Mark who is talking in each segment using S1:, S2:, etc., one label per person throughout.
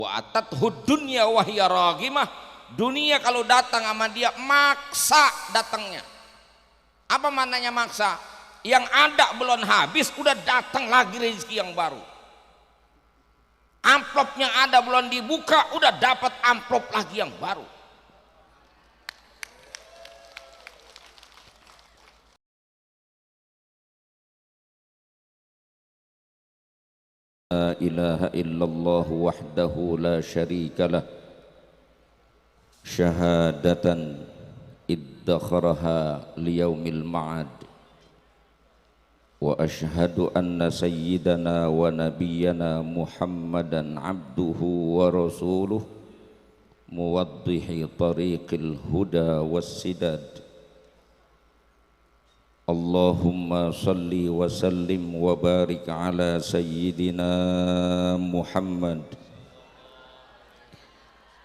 S1: Wa atathud dunya wa hiya raghimah. Dunia kalau datang sama dia maksa datangnya. Apa maknanya maksa? Yang ada belum habis udah datang lagi rezeki yang baru. Amplopnya ada belum dibuka udah dapat amplop lagi yang baru.
S2: La ilaha illallah wahdahu la syarika lah syahadatan iddakharaha liyaumil ma'ad wa ashhadu anna sayyidana wa nabiyyana Muhammadan abduhu wa rasuluh muwaddihi tariqil huda wassidad. Allahumma salli wa sallim wa barik ala sayyidina Muhammad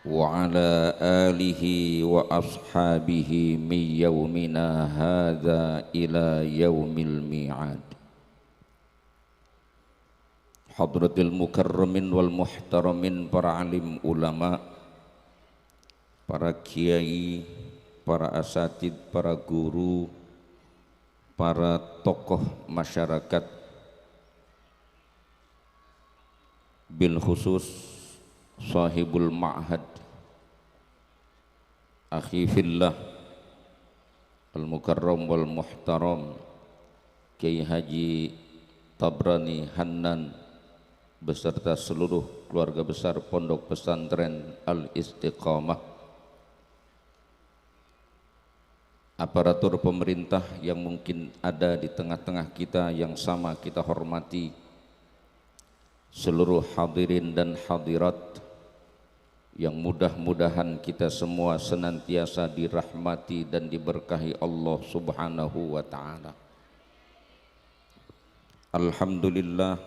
S2: wa ala alihi wa ashabihi min yaumina hadha ila yaumil mi'ad. Hadratil mukarramin wal muhtaramin, para alim ulama, para kiai, para asatid, para guru, para tokoh masyarakat, bil khusus sahibul ma'had akhi fillah al-mukarram wal muhtaram Kiai Haji Tabrani Hannan beserta seluruh keluarga besar Pondok Pesantren Al-Istiqamah, aparatur pemerintah yang mungkin ada di tengah-tengah kita yang sama kita hormati, seluruh hadirin dan hadirat yang mudah-mudahan kita semua senantiasa dirahmati dan diberkahi Allah Subhanahu wa ta'ala. Alhamdulillah,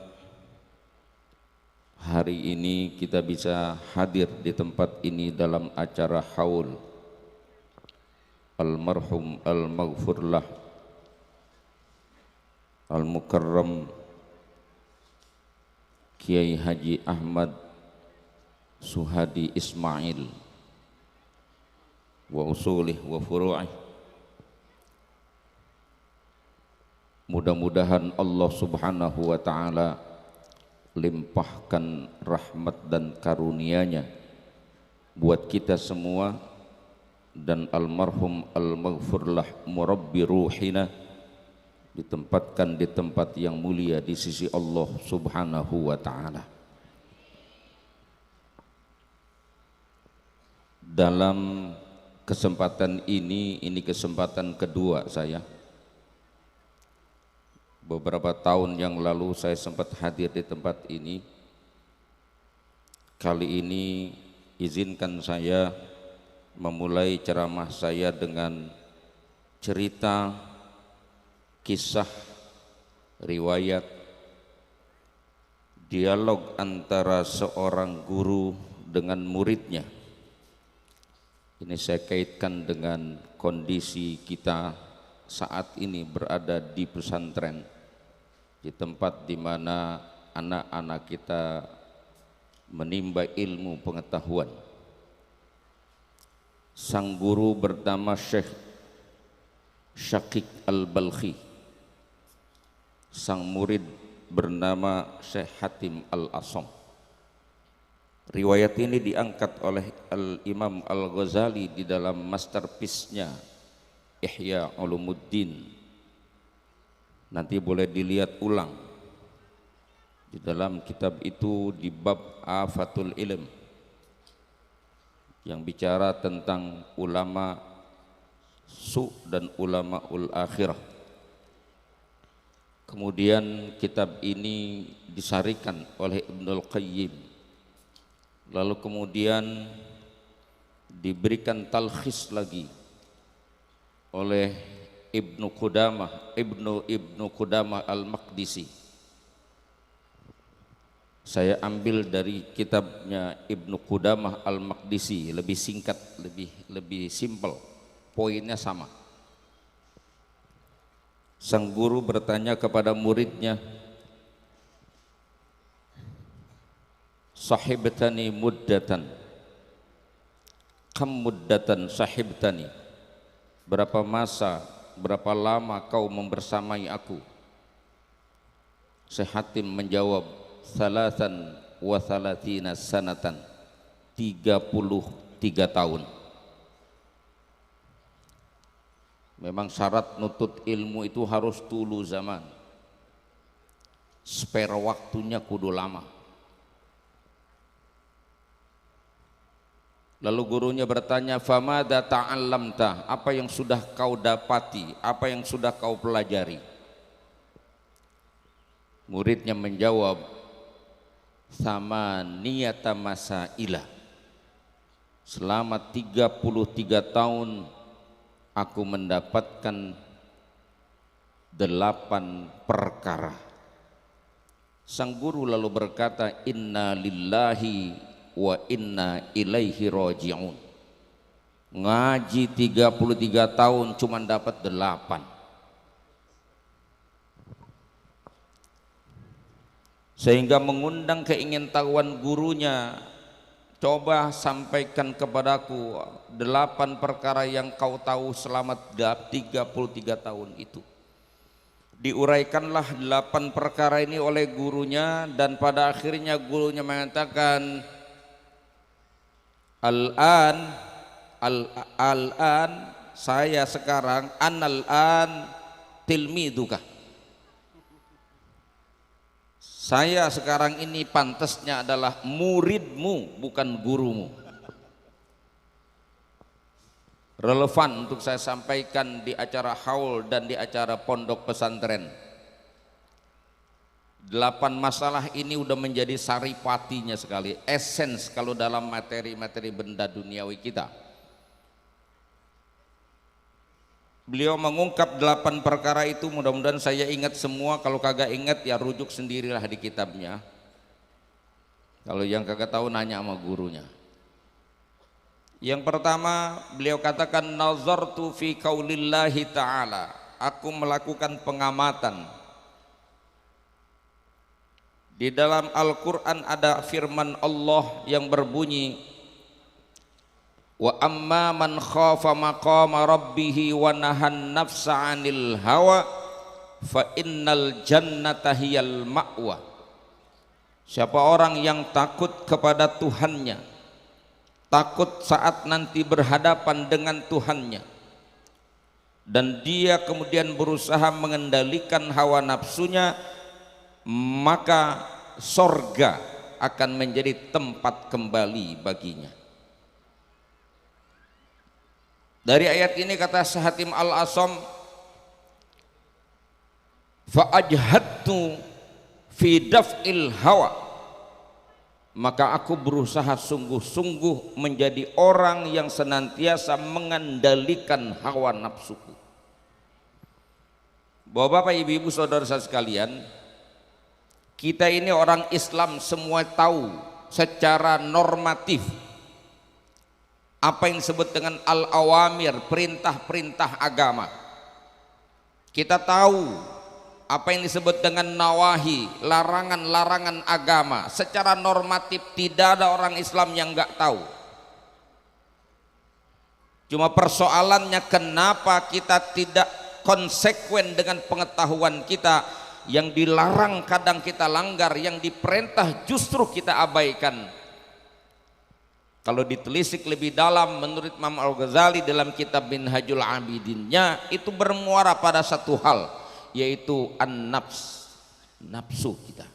S2: hari ini kita bisa hadir di tempat ini dalam acara haul almarhum al-maghfurlah al-mukarram Kiai Haji Ahmad Suhadi Ismail wa usulih wa furu'ih. Mudah-mudahan Allah Subhanahu wa ta'ala limpahkan rahmat dan karunia-Nya buat kita semua dan almarhum al-maghfurlah murabbi ruhina ditempatkan di tempat yang mulia di sisi Allah Subhanahu wa ta'ala. Dalam kesempatan ini kesempatan kedua saya. Beberapa tahun yang lalu saya sempat hadir di tempat ini. Kali ini izinkan saya memulai ceramah saya dengan cerita kisah riwayat dialog antara seorang guru dengan muridnya. Ini saya kaitkan dengan kondisi kita saat ini berada di pesantren, di tempat di mana anak-anak kita menimba ilmu pengetahuan. Sang guru bernama Syekh Syakik Al-Balkhi, sang murid bernama Syekh Hatim Al-Asam. Riwayat ini diangkat oleh Al-Imam Al-Ghazali di dalam masterpiece-nya Ihya Ulumuddin. Nanti boleh dilihat ulang di dalam kitab itu di bab Afatul Ilm yang bicara tentang ulama su dan ulama ul akhirah. Kemudian kitab ini disarikan oleh Ibnul Qayyim, lalu kemudian diberikan talkhis lagi oleh Ibnu Qudamah Al-Maqdisi. Saya ambil dari kitabnya Ibnu Qudamah Al-Maqdisi, lebih singkat, lebih simpel, poinnya sama. Sang guru bertanya kepada muridnya, sahibtani muddatan, kam muddatan sahibtani, berapa masa, berapa lama kau membersamai aku? Syekh Hatim menjawab, salasan wa salatina sanatan, 33 tahun. Memang syarat nutut ilmu itu harus tulu zaman, spare waktunya kudu lama. Lalu gurunya bertanya, famada ta'allamta, apa yang sudah kau dapati, apa yang sudah kau pelajari? Muridnya menjawab, sama niyata masailah, selama 33 tahun aku mendapatkan 8 perkara. Sang guru lalu berkata, inna lillahi wa inna ilaihi raji'un. Ngaji 33 tahun cuma dapat 8. Sehingga mengundang keingintahuan gurunya, coba sampaikan kepadaku 8 perkara yang kau tahu selama 33 tahun itu. Diuraikanlah 8 perkara ini oleh gurunya, dan pada akhirnya gurunya mengatakan, Al-an saya sekarang, an tilmiduka, saya sekarang ini pantasnya adalah muridmu, bukan gurumu. Relevan untuk saya sampaikan di acara haul dan di acara pondok pesantren. 8 masalah ini udah menjadi saripatinya sekali, essence kalau dalam materi-materi benda duniawi kita. Beliau mengungkap 8 perkara itu, mudah-mudahan saya ingat semua. Kalau kagak ingat ya rujuk sendirilah di kitabnya. Kalau yang kagak tahu nanya sama gurunya. Yang pertama beliau katakan, nazartu fi qaulillahi ta'ala, aku melakukan pengamatan. Di dalam Al-Quran ada firman Allah yang berbunyi, wa amma man khafa maqama rabbihi wa nahan nafsa 'anil hawa fa innal jannata hiyal ma'wa. Siapa orang yang takut kepada Tuhannya, takut saat nanti berhadapan dengan Tuhannya, dan dia kemudian berusaha mengendalikan hawa nafsunya, maka sorga akan menjadi tempat kembali baginya. Dari ayat ini kata Syekh Hatim Al-Asham, fa ajhadtu fi daf'il hawa, maka aku berusaha sungguh-sungguh menjadi orang yang senantiasa mengendalikan hawa nafsuku. Bapak-bapak, ibu-ibu, saudara sekalian, kita ini orang Islam semua tahu secara normatif apa yang disebut dengan al-awamir, perintah-perintah agama. Kita tahu apa yang disebut dengan nawahi, larangan-larangan agama. Secara normatif tidak ada orang Islam yang nggak tahu. Cuma persoalannya kenapa kita tidak konsekuen dengan pengetahuan kita. Yang dilarang kadang kita langgar, yang diperintah justru kita abaikan. Kalau ditelisik lebih dalam, menurut Imam Al-Ghazali dalam kitab Minhajul Abidinnya, itu bermuara pada satu hal, yaitu an-nafs, nafsu kita.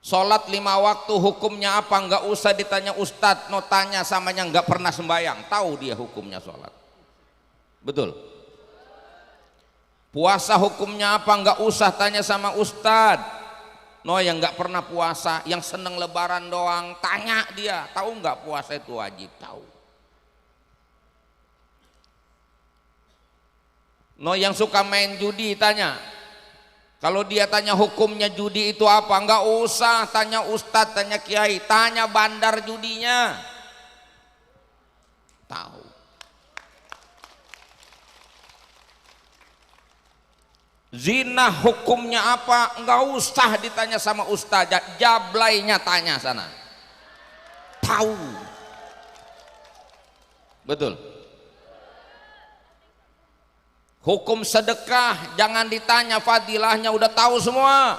S2: Sholat 5 waktu hukumnya apa? Nggak usah ditanya ustadz, no tanya samanya nggak pernah sembahyang, tahu dia hukumnya sholat. Betul. Puasa hukumnya apa? Nggak usah tanya sama ustadz. No, yang nggak pernah puasa, yang seneng lebaran doang, tanya dia, tahu nggak puasa itu wajib? Tahu. No, yang suka main judi tanya. Kalau dia tanya hukumnya judi itu apa? Nggak usah tanya ustadz, tanya kiai, tanya bandar judinya. Tahu.
S1: Zina hukumnya apa? Enggak usah ditanya sama ustazah, jablainya tanya sana. Tahu. Betul. Hukum sedekah jangan ditanya fadilahnya, udah tahu semua.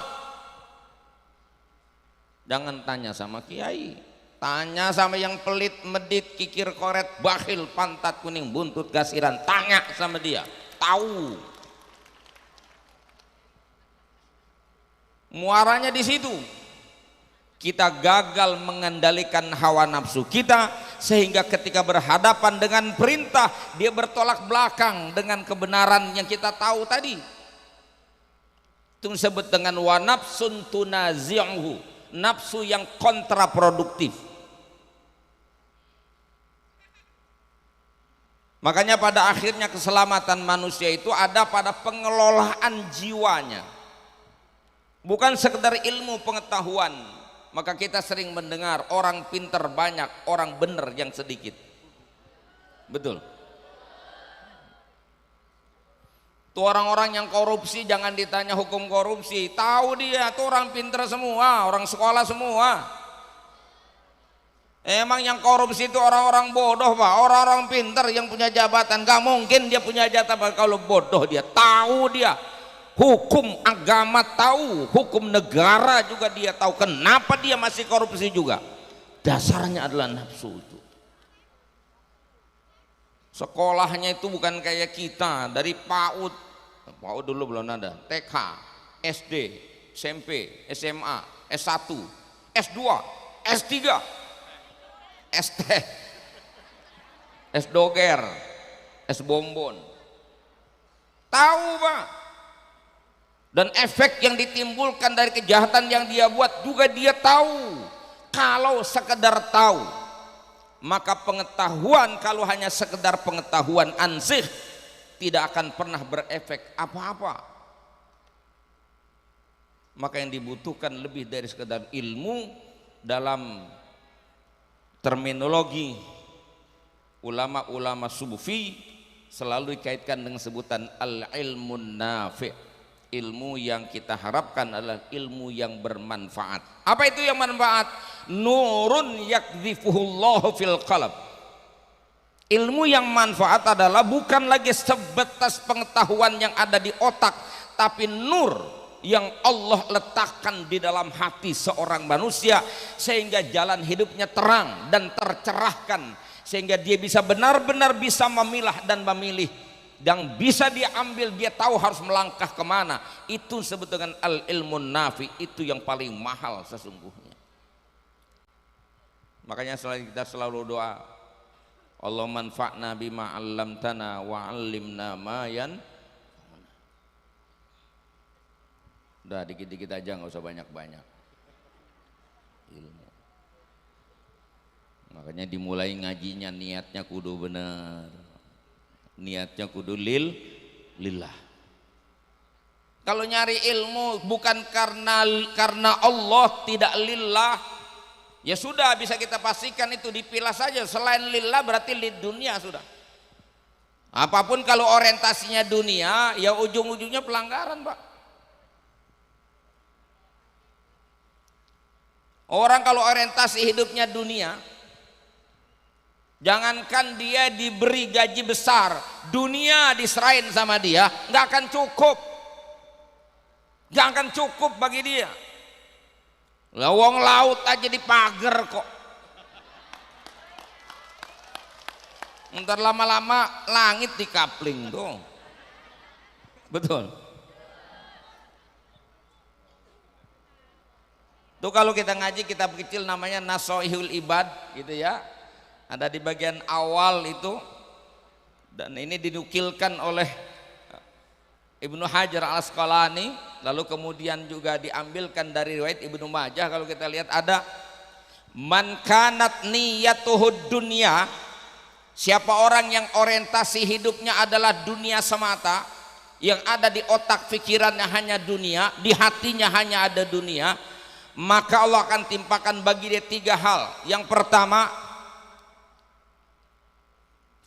S1: Jangan tanya sama kiai, tanya sama yang pelit, medit, kikir, koret, bakhil, pantat kuning, buntut gasiran. Tanya sama dia, tahu. Muaranya di situ. Kita gagal mengendalikan hawa nafsu kita, sehingga ketika berhadapan dengan perintah dia bertolak belakang dengan kebenaran yang kita tahu tadi. Itu disebut dengan wa nafsun tunazi'uhu, nafsu yang kontraproduktif. Makanya pada akhirnya keselamatan manusia itu ada pada pengelolaan jiwanya, bukan sekedar ilmu pengetahuan. Maka kita sering mendengar orang pinter banyak, orang bener yang sedikit. Betul. Tuh orang-orang yang korupsi jangan ditanya hukum korupsi, tahu dia tuh orang pinter semua, orang sekolah semua. Emang yang korupsi itu orang-orang bodoh Pak, orang-orang pinter yang punya jabatan. Gak mungkin dia punya jabatan kalau bodoh, dia tahu dia. Hukum agama tahu, hukum negara juga dia tahu. Kenapa dia masih korupsi juga? Dasarnya adalah nafsu itu. Sekolahnya itu bukan kayak kita, dari PAUD dulu belum ada, TK, SD, SMP, SMA, S1, S2, S3, ST, S doger, S bombon. Tahu Pak. Dan efek yang ditimbulkan dari kejahatan yang dia buat juga dia tahu. Kalau sekedar tahu, maka pengetahuan kalau hanya sekedar pengetahuan ansih tidak akan pernah berefek apa-apa. Maka yang dibutuhkan lebih dari sekedar ilmu. Dalam terminologi ulama-ulama sufi selalu dikaitkan dengan sebutan al-ilmun nafi'. Ilmu yang kita harapkan adalah ilmu yang bermanfaat. Apa itu yang manfaat? Nurun yakdzifuhullahu fil qalb. Ilmu yang manfaat adalah bukan lagi sebatas pengetahuan yang ada di otak, tapi nur yang Allah letakkan di dalam hati seorang manusia, sehingga jalan hidupnya terang dan tercerahkan, sehingga dia bisa benar-benar bisa memilah dan memilih. Yang bisa dia ambil, dia tahu harus melangkah kemana. Itu disebut dengan al-ilmun nafi. Itu yang paling mahal sesungguhnya. Makanya kita selalu doa, Allah manfa'na bima 'allamtana wa 'allimna ma yan. Udah dikit-dikit aja, nggak usah banyak-banyak ilmu. Makanya dimulai ngajinya niatnya kudu bener. Niatnya kudu lillah. Kalau nyari ilmu bukan karena Allah, tidak lillah, ya sudah bisa kita pastikan itu dipilah saja. Selain lillah berarti lid dunia sudah. Apapun kalau orientasinya dunia, ya ujung-ujungnya pelanggaran Pak. Orang kalau orientasi hidupnya dunia, jangankan dia diberi gaji besar, dunia diserahin sama dia, nggak akan cukup. Nggak akan cukup bagi dia. Lawang laut aja dipager kok. Ntar lama-lama langit dikapling tuh. Betul. Tuh kalau kita ngaji kitab kecil namanya Nasoihul Ibad gitu ya. Ada di bagian awal itu, dan ini dinukilkan oleh Ibnu Hajar al-Asqalani, lalu kemudian juga diambilkan dari riwayat Ibnu Majah. Kalau kita lihat ada man kanat niyatuhud dunya, siapa orang yang orientasi hidupnya adalah dunia semata, yang ada di otak pikirannya hanya dunia, di hatinya hanya ada dunia, maka Allah akan timpakan bagi dia 3 hal. Yang pertama,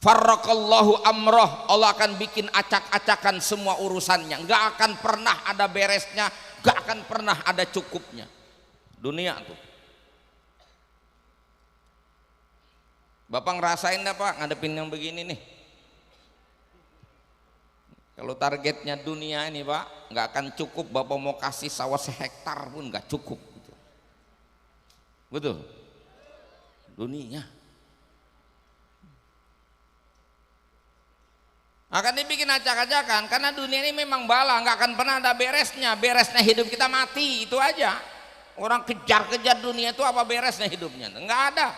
S1: Farraqallahu amroh, Allah akan bikin acak-acakan semua urusannya, nggak akan pernah ada beresnya, nggak akan pernah ada cukupnya. Dunia tuh, Bapak ngerasain dah Pak ngadepin yang begini nih. Kalau targetnya dunia ini Pak, nggak akan cukup. Bapak mau kasih sawah sehektar pun nggak cukup. Betul? Dunia akan dibikin acak-acakan karena dunia ini memang bala, nggak akan pernah ada beresnya. Beresnya hidup kita mati, itu aja. Orang kejar-kejar dunia itu apa beresnya hidupnya? Nggak ada.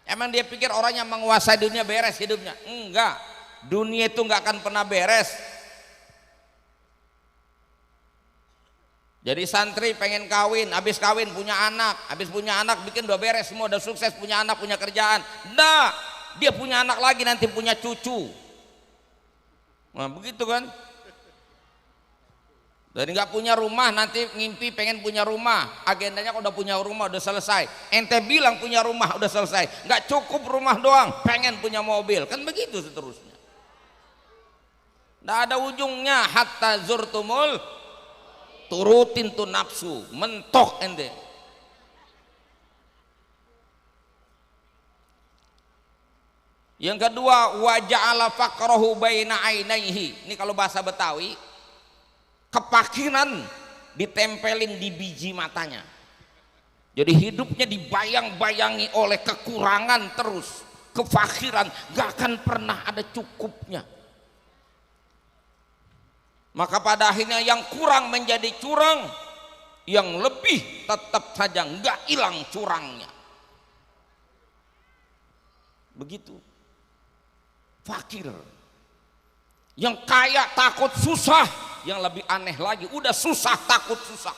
S1: Emang dia pikir orang yang menguasai dunia beres hidupnya? Enggak. Dunia itu nggak akan pernah beres. Jadi santri pengen kawin, habis kawin punya anak, habis punya anak bikin udah beres semua, udah sukses, punya anak, punya kerjaan. Nah, dia punya anak lagi nanti punya cucu. Nah begitu kan. Jadi nggak punya rumah, nanti ngimpi pengen punya rumah, agendanya kalau udah punya rumah udah selesai. Ente bilang punya rumah udah selesai, nggak cukup rumah doang, pengen punya mobil, kan begitu seterusnya. Nggak ada ujungnya. Hatta zurtumul, turutin tuh nafsu, mentok ente. Yang kedua, wa ja'ala faqrahu baina ainaihi. Ini kalau bahasa Betawi, kepakiran ditempelin di biji matanya. Jadi hidupnya dibayang-bayangi oleh kekurangan terus, kefakiran, gak akan pernah ada cukupnya. Maka pada akhirnya yang kurang menjadi curang, yang lebih tetap saja gak hilang curangnya. Begitu. Fakir. Yang kaya takut susah, yang lebih aneh lagi udah susah takut susah.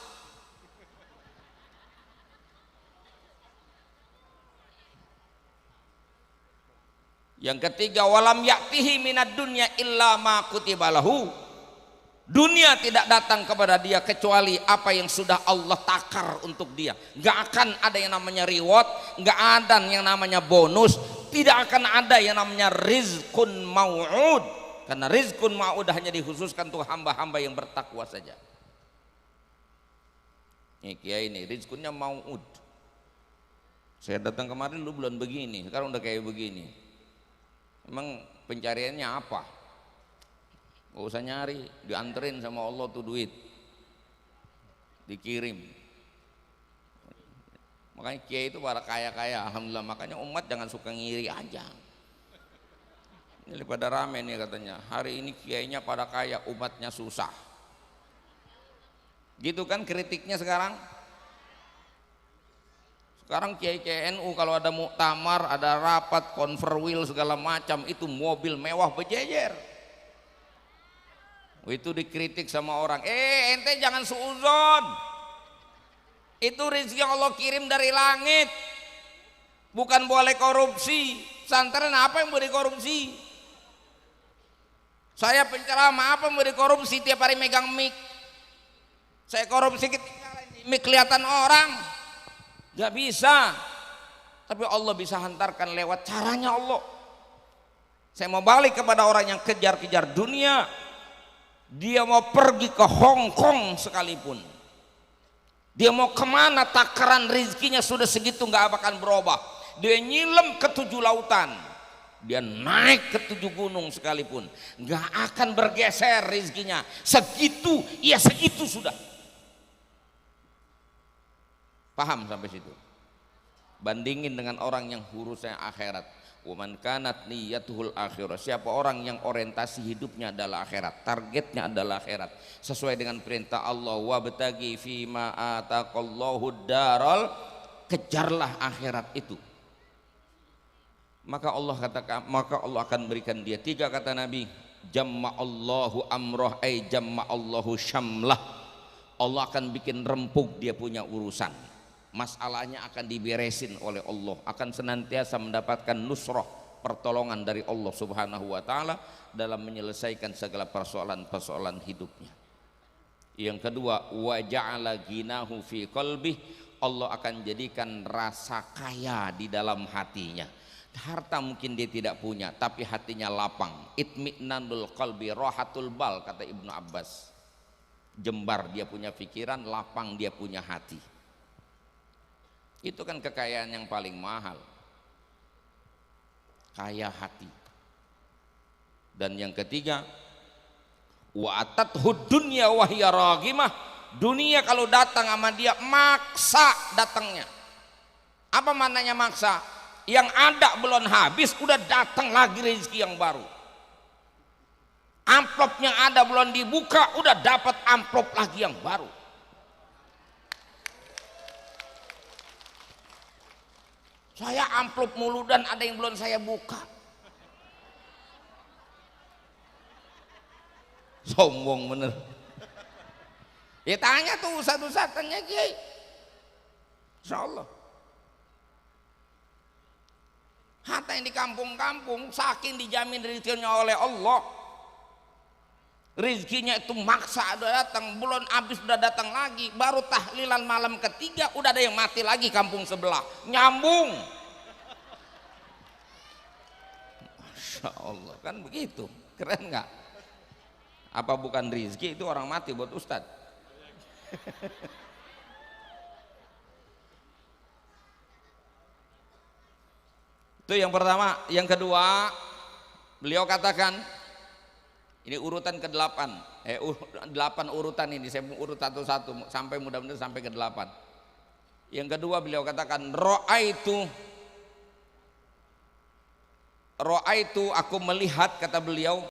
S1: Yang ketiga, walam yaktihi minad dunya illa ma kutiba lahu. Dunia tidak datang kepada dia kecuali apa yang sudah Allah takar untuk dia. Gak akan ada yang namanya reward, gak ada yang namanya bonus, tidak akan ada yang namanya rizkun mau'ud. Karena rizkun mau'ud hanya dikhususkan untuk hamba-hamba yang bertakwa saja. Ini kiai ini rizkunnya mau'ud. Saya datang kemarin lu belum begini, sekarang udah kayak begini. Emang pencariannya apa? Gak usah nyari, dianterin sama Allah tuh duit, dikirim. Makanya kiai itu para kaya-kaya, alhamdulillah. Makanya umat jangan suka ngiri aja. Ini pada rame nih katanya, hari ini kiainya pada kaya, umatnya susah. Gitu kan kritiknya sekarang. Sekarang kiai-kiai NU kalau ada muktamar, ada rapat, konferwil segala macam, itu mobil mewah berjejer. Itu dikritik sama orang, ente jangan suuzon, itu rezeki yang Allah kirim dari langit, bukan boleh korupsi. Pesantren apa yang boleh korupsi? Saya penceramah apa yang boleh korupsi? Tiap hari megang mic, saya korupsi ketinggalan di mic kelihatan orang, gak bisa. Tapi Allah bisa hantarkan lewat caranya Allah. Saya mau balik kepada orang yang kejar-kejar dunia. Dia mau pergi ke Hong Kong sekalipun, dia mau kemana, takaran rezekinya sudah segitu nggak akan berubah. Dia nyilam ke 7 lautan, dia naik ke 7 gunung sekalipun, nggak akan bergeser rezekinya. Segitu, ya segitu sudah. Paham sampai situ? Bandingin dengan orang yang urusnya akhirat. Waman kanat niyatuhul akhirah, siapa orang yang orientasi hidupnya adalah akhirat, targetnya adalah akhirat, sesuai dengan perintah Allah, wabtagi fima ataqallahu daral, kejarlah akhirat itu. Maka Allah katakan, maka Allah akan berikan dia 3 kata Nabi, jamma'allahu amrah ay jamma'allahu syamlah. Allah akan bikin rempuk dia punya urusan. Masalahnya akan diberesin oleh Allah, akan senantiasa mendapatkan nusrah, pertolongan dari Allah Subhanahu wa taala dalam menyelesaikan segala persoalan-persoalan hidupnya. Yang kedua, wa ja'ala ghinahu fi qalbih, Allah akan jadikan rasa kaya di dalam hatinya.
S2: Harta mungkin dia tidak punya, tapi hatinya lapang. Itmi'nanul qalbi rohatul bal, kata Ibnu Abbas. Jembar dia punya pikiran, lapang dia punya hati. Itu kan kekayaan yang paling mahal. Kaya hati. Dan yang ketiga, wa atathud dunya wa hiya raghimah. Dunia kalau datang sama dia maksa datangnya. Apa maknanya maksa? Yang ada belum habis udah datang lagi rezeki yang baru. Amplop yang ada belum dibuka udah dapat amplop lagi yang baru. Saya amplop mulu dan ada yang belum saya buka. Sombong bener. Ya tanya tuh ustaz-ustaz, tanya Kiai. Insyaallah. Harta yang di kampung-kampung saking dijamin rezekinya oleh Allah. Rezekinya itu maksa udah datang, belum habis udah datang lagi, baru tahlilan malam ketiga udah ada yang mati lagi kampung sebelah. Nyambung. Masya Allah, kan begitu. Keren nggak? Apa bukan rezeki itu orang mati buat ustadz? Itu yang pertama. Yang kedua, beliau katakan, ini urutan ke-8, 8 urutan ini, saya urut satu-satu sampai mudah-mudahan sampai ke-8. Yang kedua beliau katakan, ro'aitu aku melihat, kata beliau,